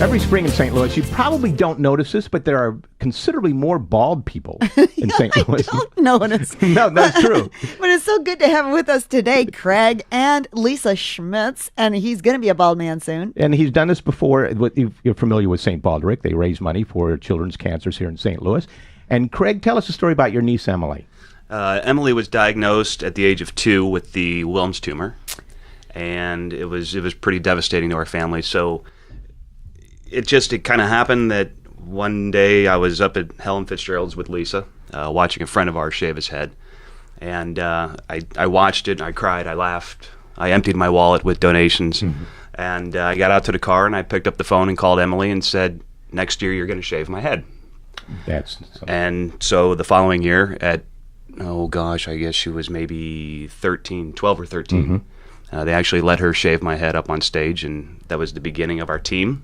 Every spring in St. Louis, you probably don't notice this, but there are considerably more bald people in St. Louis. I don't notice. No, that's true. But it's so good to have him with us today, Craig and Lisa Schmitz, and he's going to be a bald man soon. And he's done this before. You're familiar with St. Baldrick. They raise money for children's cancers here in St. Louis. And Craig, tell us a story about your niece, Emily. Emily was diagnosed at the age of 2 with the Wilms tumor, and it was pretty devastating to our family. So it kind of happened that one day I was up at Helen Fitzgerald's with Lisa, watching a friend of ours shave his head, and I watched it, and I cried, I laughed, I emptied my wallet with donations, and I got out to the car, and I picked up the phone and called Emily and said, next year you're going to shave my head. And so the following year at, I guess she was maybe 12 or 13, they actually let her shave my head up on stage, and that was the beginning of our team.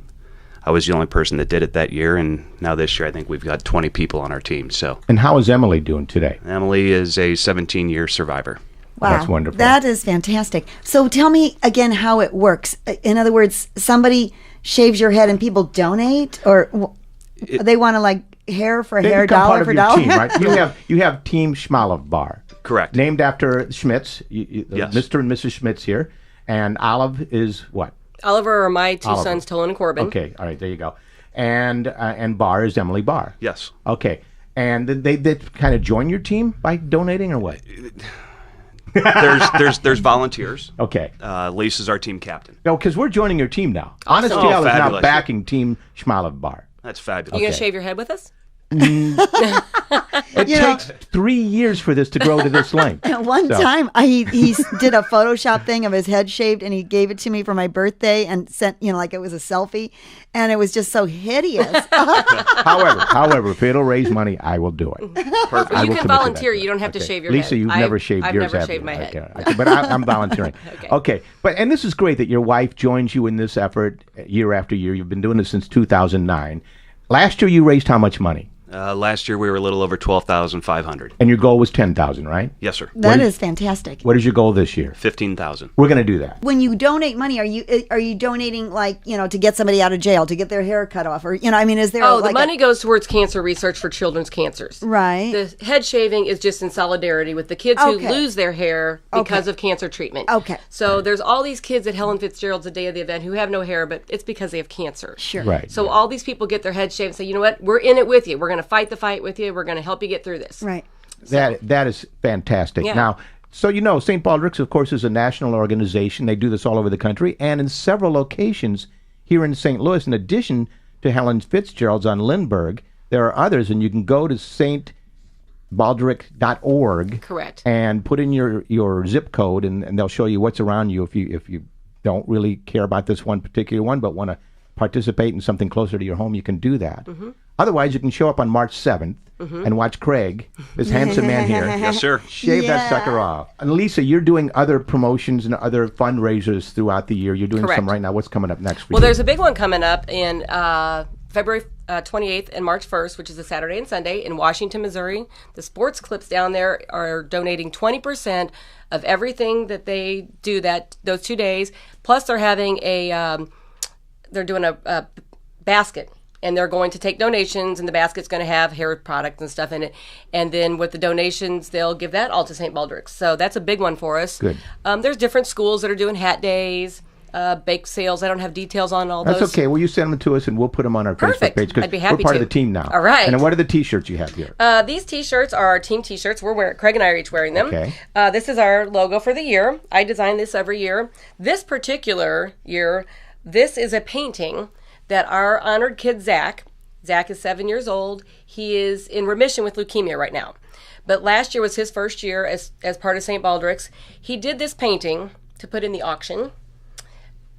I was the only person that did it that year, and now this year I think we've got 20 people on our team. So. And how is Emily doing today? Emily is a 17-year survivor. Wow, that's wonderful. That is fantastic. So tell me again how it works. In other words, somebody shaves your head and people donate, or they want to hair for hair, dollar for dollar? Team, right? You have Team Schmalov Bar. Correct. Named after Schmitz, Yes. Mr. and Mrs. Schmitz here. And Olive is what? Oliver are my two sons, Tolan and Corbin. Okay, all right, there you go. And Barr is Emily Barr. Yes. Okay, and they kind of join your team by donating, or what? There's volunteers. Okay. Lisa's our team captain. No, because we're joining your team now. Honest Oh, TL is now fabulous. backing Team Schmalov Bar. That's fabulous. You gonna shave your head with us? It takes 3 years for this to grow to this length. One time, he did a Photoshop thing of his head shaved, and he gave it to me for my birthday and sent, like it was a selfie, and it was just so hideous. However, if it'll raise money, I will do it. Perfect. Well, you can commit to volunteer. that. You don't have to shave your Lisa, head. you've never shaved I've yours, never have shaved you? my head. Okay, but I'm volunteering. Okay. And this is great that your wife joins you in this effort year after year. You've been doing this since 2009. Last year, you raised how much money? Last year we were a little over 12,500. And your goal was 10,000, right? Yes, sir. That is fantastic. What is your goal this year? 15,000. We're going to do that. When you donate money, are you donating to get somebody out of jail, to get their hair cut off, or is there? Oh, the money goes towards cancer research for children's cancers. Right. The head shaving is just in solidarity with the kids who Okay. lose their hair because of cancer treatment. Okay. So there's all these kids at Helen Fitzgerald's the day of the event who have no hair, but it's because they have cancer. Sure. Right. So all these people get their head shaved and say, you know what, we're in it with you. We're going to fight the fight with you. We're going to help you get through this. Right. That is fantastic. Yeah. Now, so St. Baldrick's, of course, is a national organization. They do this all over the country and in several locations here in St. Louis. In addition to Helen Fitzgerald's on Lindbergh, there are others, and you can go to stbaldrick.org. Correct. And put in your zip code, and they'll show you what's around you if you don't really care about this one particular one, but want to participate in something closer to your home, you can do that. Otherwise, you can show up on March 7th and watch Craig, this handsome man here, Yes, sir. shave that sucker off. And Lisa, you're doing other promotions and other fundraisers throughout the year. You're doing Correct. some right now. What's coming up next for Well, you? there's a big one coming up in February 28th and March 1st, which is a Saturday and Sunday in Washington, Missouri. The sports clips down there are donating 20% of everything that they do those 2 days. Plus, they're having they're doing a basket. And they're going to take donations, and the basket's going to have hair products and stuff in it. And then with the donations, they'll give that all to St. Baldrick's. So that's a big one for us. Good. There's different schools that are doing hat days, bake sales. I don't have details on all those. That's okay. Well, you send them to us, and we'll put them on our Perfect. Facebook page. 'Cause I'd be happy we're part to. of the team now. All right. And what are the T-shirts you have here? These T-shirts are our team T-shirts. Craig and I are each wearing them. Okay. This is our logo for the year. I design this every year. This particular year, this is a painting that our honored kid, Zach is 7 years old. He is in remission with leukemia right now. But last year was his first year as part of St. Baldrick's. He did this painting to put in the auction.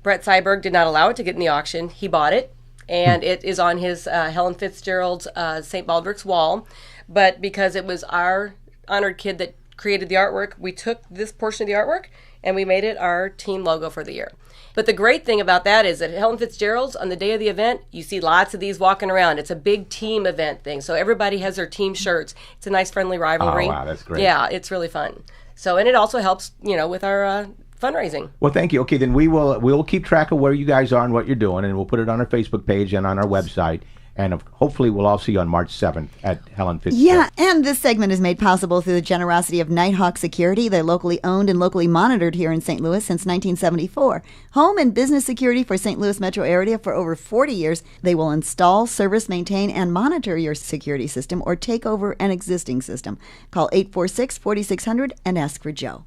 Brett Seiberg did not allow it to get in the auction. He bought it, and it is on his Helen Fitzgerald's St. Baldrick's wall. But because it was our honored kid that created the artwork, we took this portion of the artwork and we made it our team logo for the year. But the great thing about that is that at Helen Fitzgerald's, on the day of the event, you see lots of these walking around. It's a big team event thing. So everybody has their team shirts. It's a nice friendly rivalry. Oh, wow, that's great. Yeah, it's really fun. So, and it also helps, with our fundraising. Well, thank you. Okay, then we'll keep track of where you guys are and what you're doing, and we'll put it on our Facebook page and on our website. And hopefully we'll all see you on March 7th at Helen Fitzgerald. Yeah, and this segment is made possible through the generosity of Nighthawk Security. They're locally owned and locally monitored here in St. Louis since 1974. Home and business security for St. Louis metro area for over 40 years. They will install, service, maintain, and monitor your security system or take over an existing system. Call 846-4600 and ask for Joe.